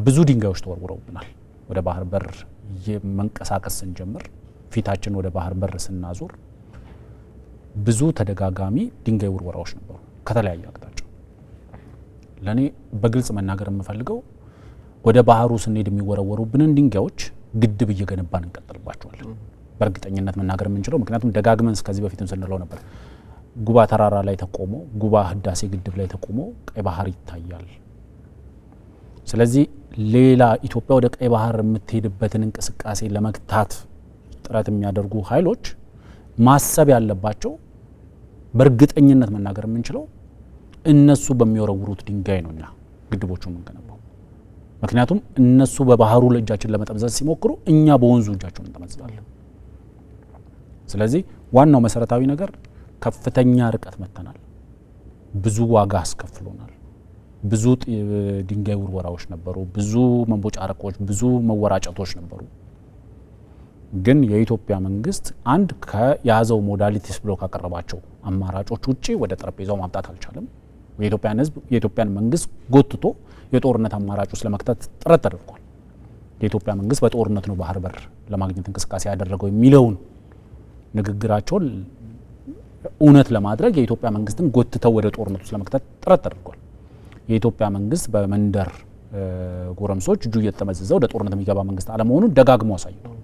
ብዙ ድንጋዮች ተወርውረውብናል። ወደ ባህር በር የመንቀሳቀስ ስንጀምር ፊታችን ወደ ባህር በር ስናዞር ብዙ ተደጋጋሚ ድንጋይ ውርወራዎች ነበሩ ከተለያየ አቅጣጫ። ለኔ በግልጽ መናገር የምፈልገው ወደ ባህሩ ስንሄድ የሚወረወሩብንን ድንጋዮች ግድብ እየገነባን እንቀጥልባቸዋለን። በእርግጠኝነት መናገር የምንችለው ምክንያቱም ደጋግመን ከዚህ በፊትም ስንለው ነበር። ጉባ ተራራ ላይ ተቆሞ ጉባ ህዳሴ ግድብ ላይ ተቆሞ ቀይ ባህር ይታያል። ስለዚህ ሌላ ኢትዮጵያ ወደ ቀይ ባህር የምትሄድበትን እንቅስቃሴ ለመግታት ጥረት የሚያደርጉ ኃይሎች ማሰብ ያለባቸው በእርግጠኝነት መናገር የምንችለው እነሱ በሚወረውሩት ድንጋይ ነው እኛ ግድቦቹ የምንገነባው። ምክንያቱም እነሱ በባህሩ እጃችን ለመጠምዘዝ ሲሞክሩ እኛ በወንዙ እጃቸውን እንጠመዝዛለን። ስለዚህ ዋናው መሰረታዊ ነገር ከፍተኛ ርቀት መተናል። ብዙ ዋጋ አስከፍሎናል። ብዙ ድንጋይ ውርወራዎች ነበሩ፣ ብዙ መንቦጫረቆች፣ ብዙ መወራጨቶች ነበሩ። ግን የኢትዮጵያ መንግስት አንድ ከያዘው ሞዳሊቲስ ብሎ ካቀረባቸው አማራጮች ውጪ ወደ ጠረጴዛው ማምጣት አልቻለም። የኢትዮጵያን ህዝብ የኢትዮጵያን መንግስት ጎትቶ የጦርነት አማራጭ ውስጥ ለመክተት ጥረት ተደርጓል። የኢትዮጵያ መንግስት በጦርነት ነው ባህር በር ለማግኘት እንቅስቃሴ ያደረገው የሚለውን ንግግራቸውን እውነት ለማድረግ የኢትዮጵያ መንግስትን ጎትተው ወደ ጦርነት ውስጥ ለመክተት ጥረት ተደርጓል። የኢትዮጵያ መንግስት በመንደር ጎረምሶች እጁ እየተመዘዘ ወደ ጦርነት የሚገባ መንግስት አለመሆኑን ደጋግሞ አሳይቷል።